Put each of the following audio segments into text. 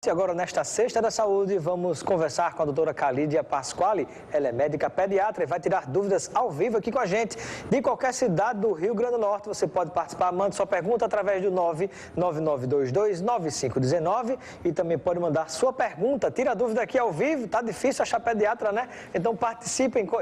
E agora, nesta Sexta da Saúde, vamos conversar com a doutora Kalídia Pasquale. Ela é médica pediatra e vai tirar dúvidas ao vivo aqui com a gente. De qualquer cidade do Rio Grande do Norte, você pode participar. Mande sua pergunta através do 999229519 e também pode mandar sua pergunta. Tira a dúvida aqui ao vivo. Tá difícil achar pediatra, né? Então participem com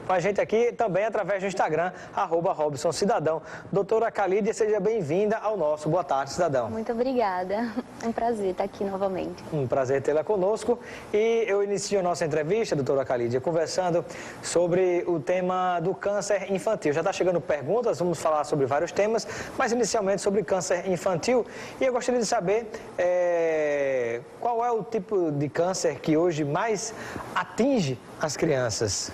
a gente aqui também através do Instagram, @RobsonCidadão. Doutora Kalídia, seja bem-vinda ao nosso Boa Tarde, Cidadão. Muito obrigada. É um prazer estar aqui novamente. Um prazer tê-la conosco. E eu inicio a nossa entrevista, doutora Kalídia, conversando sobre o tema do câncer infantil. Já está chegando perguntas, vamos falar sobre vários temas, mas inicialmente sobre câncer infantil. E eu gostaria de saber qual é o tipo de câncer que hoje mais atinge as crianças.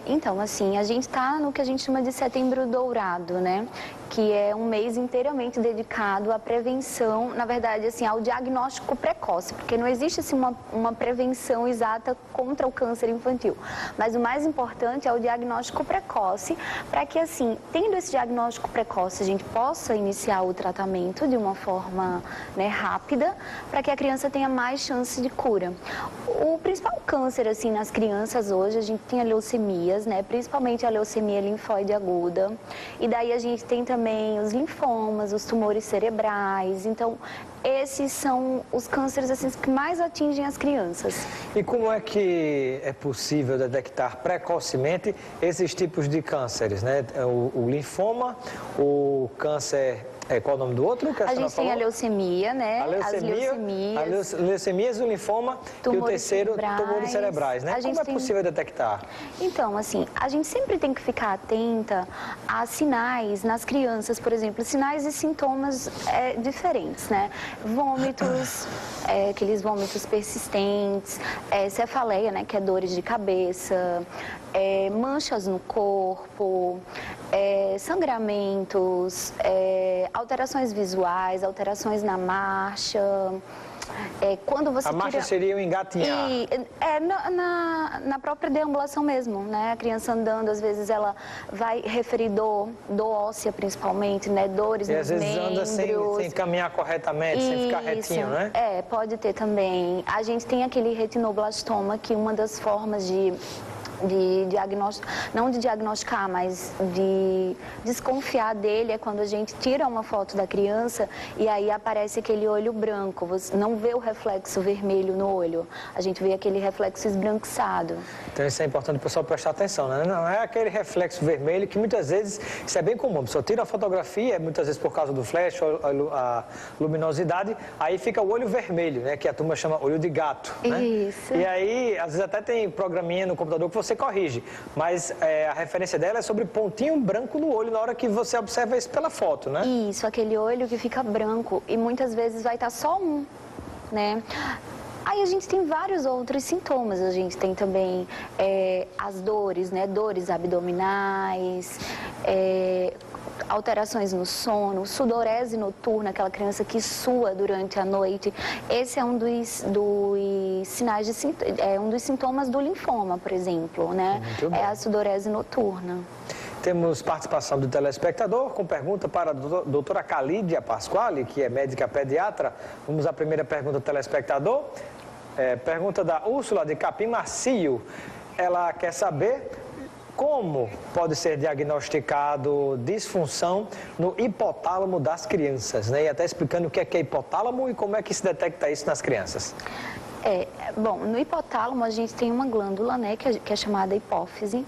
Então, assim, a gente está no que a gente chama de Setembro Dourado, né? Que é um mês inteiramente dedicado à prevenção, na verdade, assim, ao diagnóstico precoce, porque não existe assim, uma prevenção exata contra o câncer infantil. Mas o mais importante é o diagnóstico precoce, para que, assim, tendo esse diagnóstico precoce, a gente possa iniciar o tratamento de uma forma, né, rápida, para que a criança tenha mais chance de cura. O principal câncer, assim, nas crianças hoje, a gente tem a leucemias, né, principalmente a leucemia linfóide aguda, e daí a gente tem também os linfomas, os tumores cerebrais. Então, esses são os cânceres assim, que mais atingem as crianças. E como é que é possível detectar precocemente esses tipos de cânceres, né? O linfoma, o câncer... qual é o nome do outro? A gente tem a leucemia, né? As leucemias, o linfoma e o terceiro, tumores cerebrais, né? Como é possível detectar? Então, assim, a gente sempre tem que ficar atenta a sinais nas crianças, por exemplo, sinais e sintomas diferentes, né? Vômitos, aqueles vômitos persistentes, cefaleia, né? Que é dores de cabeça, manchas no corpo, sangramentos, alterações visuais, alterações na marcha. Quando você marcha seria o engatinhar? Na própria deambulação mesmo, né? A criança andando, às vezes ela vai referir dor óssea principalmente, né? Dores nos membros. E às vezes anda sem caminhar corretamente, sem ficar retinho, né? Pode ter também. A gente tem aquele retinoblastoma, que uma das formas de diagnóstico, não de diagnosticar, mas de desconfiar dele é quando a gente tira uma foto da criança e aí aparece aquele olho branco, você não vê o reflexo vermelho no olho, a gente vê aquele reflexo esbranquiçado. Então isso é importante o pessoal prestar atenção, né? Não é aquele reflexo vermelho que muitas vezes, isso é bem comum, a pessoa tira a fotografia, muitas vezes por causa do flash, a luminosidade, aí fica o olho vermelho, né? Que a turma chama olho de gato, né? Isso. E aí, às vezes até tem programinha no computador que você corrige, mas a referência dela é sobre pontinho branco no olho na hora que você observa isso pela foto, né? Isso, aquele olho que fica branco e muitas vezes vai estar só um, né? Aí a gente tem vários outros sintomas, a gente tem também as dores, né? Dores abdominais, alterações no sono, sudorese noturna, aquela criança que sua durante a noite. Esse é um dos sinais um dos sintomas do linfoma, por exemplo, né? É a sudorese noturna. Temos participação do telespectador com pergunta para a doutora Kalídia Pasquale, que é médica pediatra. Vamos à primeira pergunta do telespectador. Pergunta da Úrsula de Capim Macio. Ela quer saber como pode ser diagnosticado disfunção no hipotálamo das crianças, né? E até explicando o que é hipotálamo e como é que se detecta isso nas crianças. Bom, no hipotálamo a gente tem uma glândula, né, que é chamada hipófise.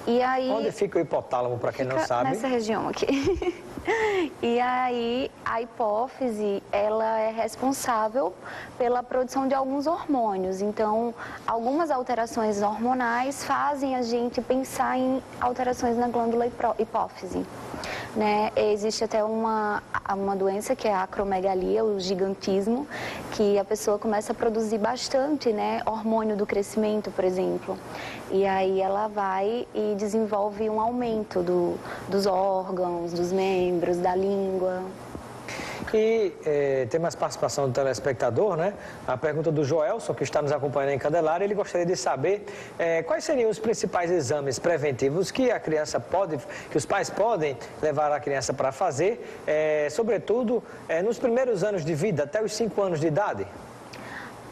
E aí... Onde fica o hipotálamo, para quem não sabe? Nessa região aqui. E aí a hipófise, ela é responsável pela produção de alguns hormônios. Então, algumas alterações hormonais fazem a gente pensar em alterações na glândula hipófise. Né? Existe até uma doença que é a acromegalia, o gigantismo, que a pessoa começa a produzir bastante, né, hormônio do crescimento, por exemplo. E aí ela vai e desenvolve um aumento dos órgãos, dos membros, da língua. E tem mais participação do telespectador, né? A pergunta do Joelson, que está nos acompanhando em Candelária, ele gostaria de saber quais seriam os principais exames preventivos que a criança pode, que os pais podem levar a criança para fazer, sobretudo nos primeiros anos de vida, até os 5 anos de idade.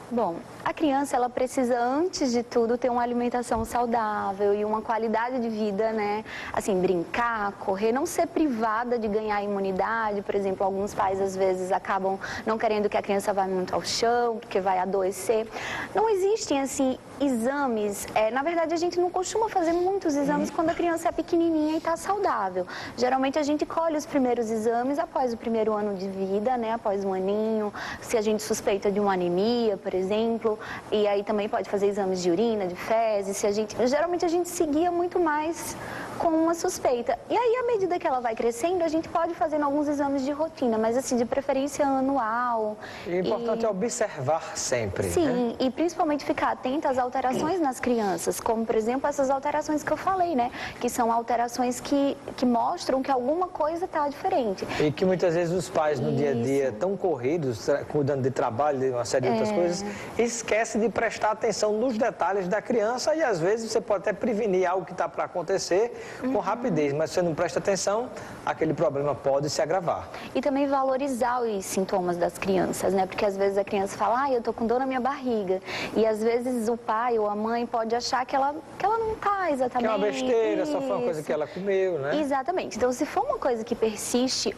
Bom, a criança, ela precisa, antes de tudo, ter uma alimentação saudável e uma qualidade de vida, né? Assim, brincar, correr, não ser privada de ganhar imunidade. Por exemplo, alguns pais, às vezes, acabam não querendo que a criança vá muito ao chão, porque vai adoecer. Não existem, assim, exames. Na verdade, a gente não costuma fazer muitos exames quando a criança é pequenininha e está saudável. Geralmente, a gente colhe os primeiros exames após o primeiro ano de vida, né? Após um aninho, se a gente suspeita de uma anemia, por exemplo, e aí também pode fazer exames de urina, de fezes. Geralmente a gente seguia muito mais com uma suspeita. E aí, à medida que ela vai crescendo, a gente pode fazer alguns exames de rotina, mas assim, de preferência anual. E o importante é observar sempre. Sim, né? E principalmente ficar atenta às alterações nas crianças, como, por exemplo, essas alterações que eu falei, né? Que são alterações que mostram que alguma coisa está diferente. E que muitas vezes os pais, no dia a dia, tão corridos, cuidando de trabalho, de uma série de outras coisas, esquece de prestar atenção nos detalhes da criança e às vezes você pode até prevenir algo que está para acontecer com rapidez, mas se você não presta atenção, aquele problema pode se agravar. E também valorizar os sintomas das crianças, né? Porque às vezes a criança fala, eu tô com dor na minha barriga. E às vezes o pai ou a mãe pode achar que ela não tá exatamente. Que é uma besteira, só foi uma coisa que ela comeu, né? Exatamente. Então, se for uma coisa que persiste,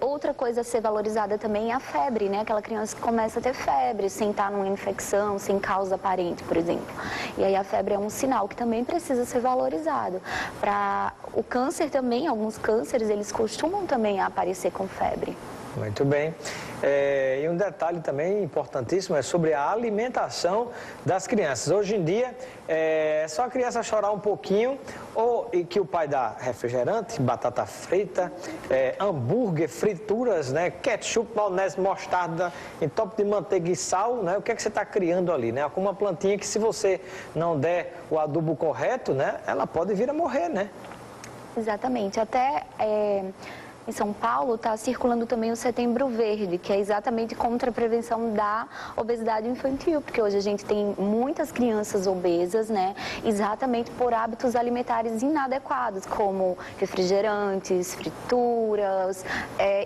outra coisa a ser valorizada também é a febre, né? Aquela criança que começa a ter febre, sem estar numa infecção, sem causa aparente, por exemplo. E aí a febre é um sinal que também precisa ser valorizado. Para o câncer também, alguns cânceres, eles costumam também aparecer com febre. Muito bem. E um detalhe também importantíssimo é sobre a alimentação das crianças. Hoje em dia, é só a criança chorar um pouquinho e que o pai dá refrigerante, batata frita, hambúrguer, frituras, né, ketchup, maionese, mostarda, entope de manteiga e sal, né? O que é que você está criando ali, né? Com uma plantinha que, se você não der o adubo correto, né, ela pode vir a morrer, né? Exatamente. Até em São Paulo está circulando também o Setembro Verde, que é exatamente contra a prevenção da obesidade infantil, porque hoje a gente tem muitas crianças obesas, né, exatamente por hábitos alimentares inadequados, como refrigerantes, frituras,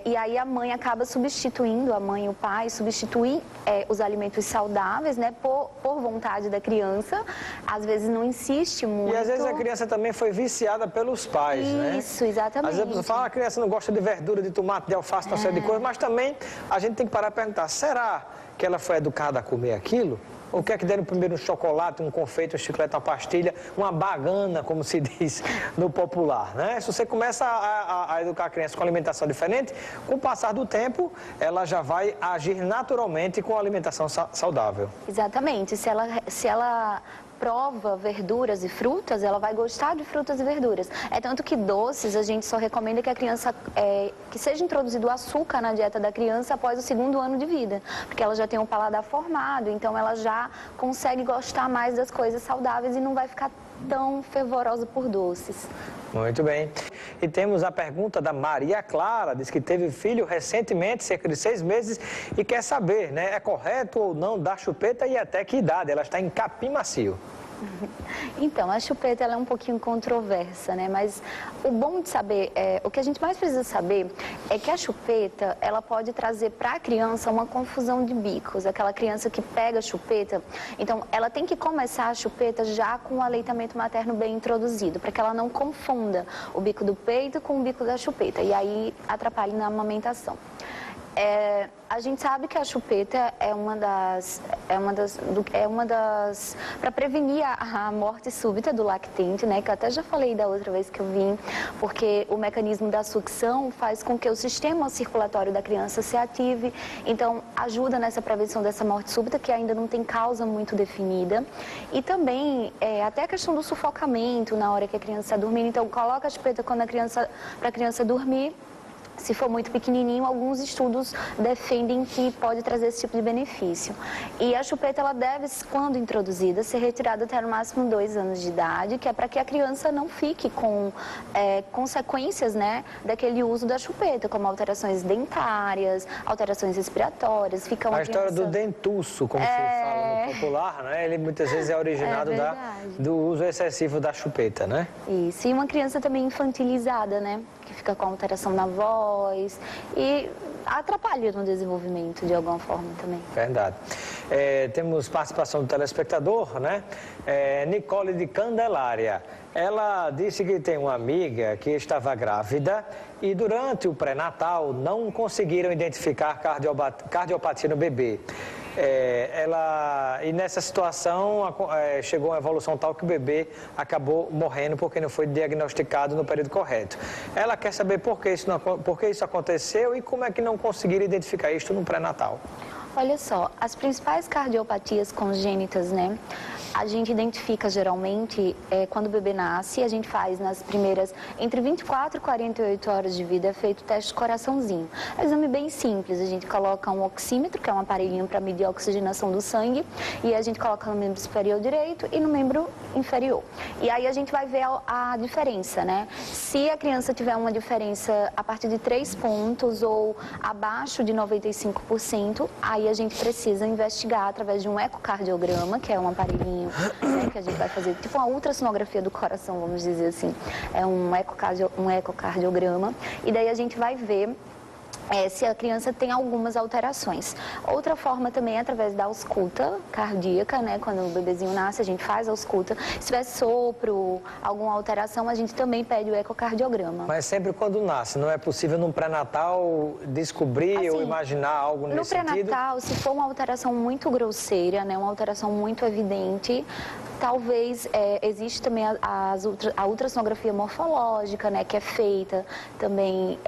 e aí a mãe acaba substituindo, a mãe e o pai substituem os alimentos saudáveis, né, por vontade da criança, às vezes não insiste muito. E às vezes a criança também foi viciada pelos pais, né? Isso, exatamente. Às vezes a pessoa fala, a criança não gosta de verdura, de tomate, de alface, uma série de coisas, mas também a gente tem que parar e perguntar, será que ela foi educada a comer aquilo? Ou quer que deram primeiro um chocolate, um confeito, um chiclete, uma pastilha, uma bagana, como se diz no popular, né? Se você começa a educar a criança com alimentação diferente, com o passar do tempo, ela já vai agir naturalmente com a alimentação saudável. Exatamente. Se ela prova verduras e frutas, ela vai gostar de frutas e verduras. É tanto que doces, a gente só recomenda que a criança, que seja introduzido açúcar na dieta da criança após o 2º ano de vida, porque ela já tem um paladar formado, então ela já consegue gostar mais das coisas saudáveis e não vai ficar tão fervorosa por doces. Muito bem. E temos a pergunta da Maria Clara, diz que teve filho recentemente, cerca de 6 meses, e quer saber, né, é correto ou não dar chupeta e até que idade? Ela está em Capim Macio. Então, a chupeta ela é um pouquinho controversa, né? Mas o bom de saber, o que a gente mais precisa saber é que a chupeta, ela pode trazer para a criança uma confusão de bicos. Aquela criança que pega a chupeta, então ela tem que começar a chupeta já com o aleitamento materno bem introduzido, para que ela não confunda o bico do peito com o bico da chupeta e aí atrapalhe na amamentação. A gente sabe que a chupeta é uma das para prevenir a morte súbita do lactente, né? Que eu até já falei da outra vez que eu vim, porque o mecanismo da sucção faz com que o sistema circulatório da criança se ative, então ajuda nessa prevenção dessa morte súbita, que ainda não tem causa muito definida, e também até a questão do sufocamento na hora que a criança está dormindo. Então coloca a chupeta quando para a criança dormir. Se for muito pequenininho, alguns estudos defendem que pode trazer esse tipo de benefício. E a chupeta, ela deve, quando introduzida, ser retirada até no máximo 2 anos de idade, que é para que a criança não fique com consequências, né, daquele uso da chupeta, como alterações dentárias, alterações respiratórias. Fica uma a história criança... do dentuço, como se fala no popular, né? Ele muitas vezes é originado do uso excessivo da chupeta, né? Isso, e uma criança também infantilizada, né? Que fica com alteração na voz e atrapalha no desenvolvimento de alguma forma também. Verdade. Temos participação do telespectador, né? Nicole de Candelária. Ela disse que tem uma amiga que estava grávida e durante o pré-natal não conseguiram identificar cardiopatia no bebê. E nessa situação chegou a uma evolução tal que o bebê acabou morrendo porque não foi diagnosticado no período correto. Ela quer saber por que isso aconteceu e como é que não conseguiram identificar isso no pré-natal. Olha só, as principais cardiopatias congênitas, né? A gente identifica geralmente quando o bebê nasce, a gente faz nas primeiras, entre 24 e 48 horas de vida, é feito o teste de coraçãozinho. É um exame bem simples, a gente coloca um oxímetro, que é um aparelhinho para medir a oxigenação do sangue, e a gente coloca no membro superior direito e no membro inferior. E aí a gente vai ver a diferença, né? Se a criança tiver uma diferença a partir de 3 pontos ou abaixo de 95%, aí a gente precisa investigar através de um ecocardiograma, que é um aparelhinho que a gente vai fazer, tipo uma ultrassonografia do coração, vamos dizer assim. É um ecocardiograma, e daí a gente vai ver se a criança tem algumas alterações. Outra forma também é através da ausculta cardíaca, né? Quando o bebezinho nasce, a gente faz a ausculta. Se tiver sopro, alguma alteração, a gente também pede o ecocardiograma. Mas sempre quando nasce, não é possível no pré-natal descobrir ou imaginar algo nesse sentido? No pré-natal, se for uma alteração muito grosseira, né? Uma alteração muito evidente, talvez existe também a ultrassonografia morfológica, né? Que é feita também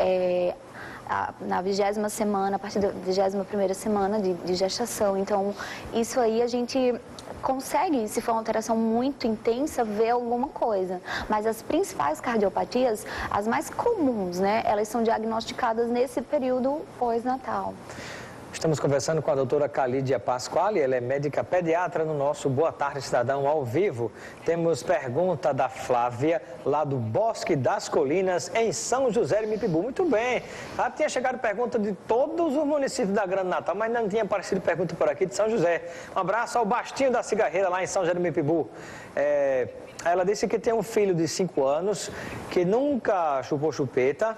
na 20ª semana, a partir da 21ª semana de gestação. Então, isso aí a gente consegue, se for uma alteração muito intensa, ver alguma coisa. Mas as principais cardiopatias, as mais comuns, né, elas são diagnosticadas nesse período pós-natal. Estamos conversando com a doutora Calidia Pasquale, ela é médica pediatra no nosso Boa Tarde Cidadão ao vivo. Temos pergunta da Flávia, lá do Bosque das Colinas, em São José do Mipibu. Muito bem, já tinha chegado pergunta de todos os municípios da Grande Natal, mas não tinha aparecido pergunta por aqui de São José. Um abraço ao Bastinho da Cigarreira, lá em São José do Mipibu. Ela disse que tem um filho de 5 anos que nunca chupou chupeta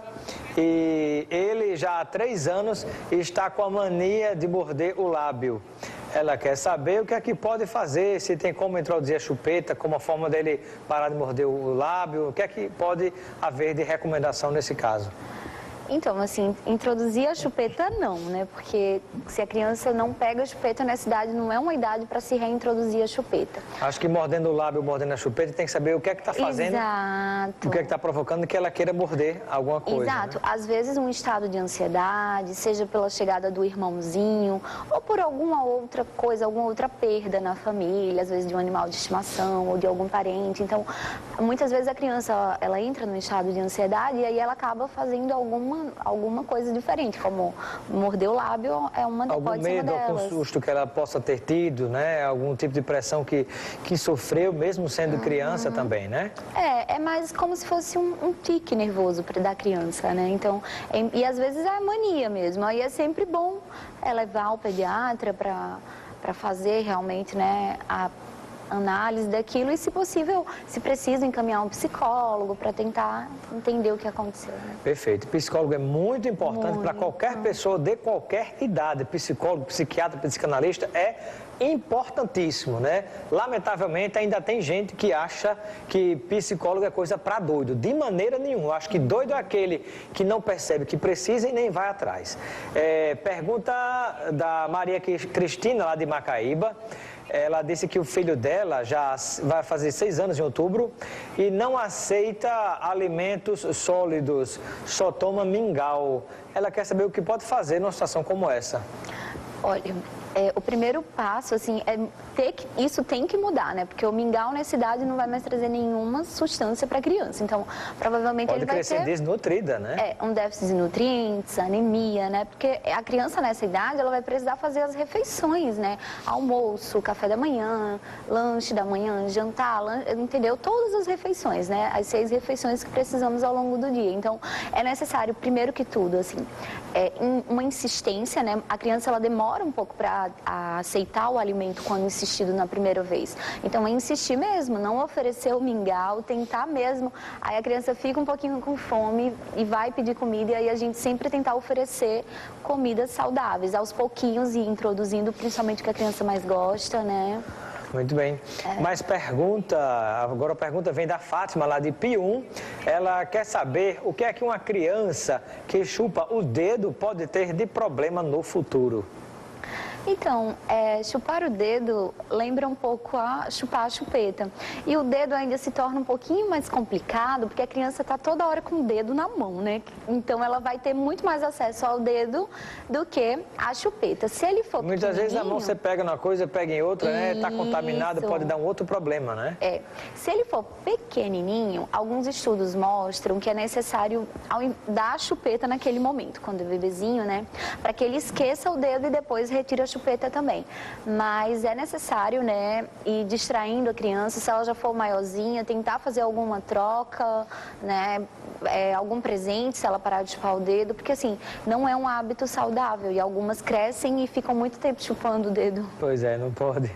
e ele já há 3 anos está com a mania de morder o lábio. Ela quer saber o que é que pode fazer, se tem como introduzir a chupeta, como a forma dele parar de morder o lábio, o que é que pode haver de recomendação nesse caso. Então, assim, introduzir a chupeta não, né? Porque se a criança não pega a chupeta nessa idade, não é uma idade para se reintroduzir a chupeta. Acho que mordendo o lábio, mordendo a chupeta, tem que saber o que é que está fazendo. Exato. O que é que está provocando que ela queira morder alguma coisa. Exato. Né? Às vezes um estado de ansiedade, seja pela chegada do irmãozinho, ou por alguma outra coisa, alguma outra perda na família, às vezes de um animal de estimação ou de algum parente. Então, muitas vezes a criança, ela entra num estado de ansiedade e aí ela acaba fazendo alguma coisa diferente, como morder o lábio pode ser uma delas. Algum medo, algum susto que ela possa ter tido, né? Algum tipo de pressão que sofreu, mesmo sendo criança também, né? É mais como se fosse um tique nervoso da criança, né? Então, e às vezes é mania mesmo, aí é sempre bom levar o pediatra para fazer realmente, né, a análise daquilo e, se possível, se precisa, encaminhar um psicólogo para tentar entender o que aconteceu. Né? Perfeito. Psicólogo é muito importante para qualquer pessoa de qualquer idade. Psicólogo, psiquiatra, psicanalista é importantíssimo, né? Lamentavelmente, ainda tem gente que acha que psicólogo é coisa para doido. De maneira nenhuma. Eu acho que doido é aquele que não percebe que precisa e nem vai atrás. Pergunta da Maria Cristina, lá de Macaíba. Ela disse que o filho dela já vai fazer 6 anos em outubro e não aceita alimentos sólidos, só toma mingau. Ela quer saber o que pode fazer numa situação como essa. Olha, O primeiro passo, assim, isso tem que mudar, né? Porque o mingau nessa idade não vai mais trazer nenhuma substância para a criança. Então, provavelmente ele vai ter... Pode crescer desnutrida, né? Um déficit de nutrientes, anemia, né? Porque a criança nessa idade, ela vai precisar fazer as refeições, né? Almoço, café da manhã, lanche da manhã, jantar, entendeu? Todas as refeições, né? As 6 refeições que precisamos ao longo do dia. Então, é necessário, primeiro que tudo, assim, uma insistência, né? A criança, ela demora um pouco para aceitar o alimento quando insistido na primeira vez. Então, é insistir mesmo, não oferecer o mingau, tentar mesmo. Aí a criança fica um pouquinho com fome e vai pedir comida, e aí a gente sempre tentar oferecer comidas saudáveis, aos pouquinhos, e introduzindo principalmente o que a criança mais gosta, né? Muito bem. Mais pergunta, agora a pergunta vem da Fátima, lá de Pium. Ela quer saber o que é que uma criança que chupa o dedo pode ter de problema no futuro. Então, chupar o dedo lembra um pouco chupar a chupeta. E o dedo ainda se torna um pouquinho mais complicado, porque a criança está toda hora com o dedo na mão, né? Então, ela vai ter muito mais acesso ao dedo do que à chupeta. Se ele for Muitas vezes a mão você pega numa coisa, pega em outra, né? Está contaminado, pode dar um outro problema, né? Se ele for pequenininho, alguns estudos mostram que é necessário dar a chupeta naquele momento, quando é bebezinho, né? Para que ele esqueça o dedo e depois retire a chupeta também. Mas é necessário, né, ir distraindo a criança. Se ela já for maiorzinha, tentar fazer alguma troca, né, algum presente, se ela parar de chupar o dedo, porque assim, não é um hábito saudável, e algumas crescem e ficam muito tempo chupando o dedo. Pois é, não pode.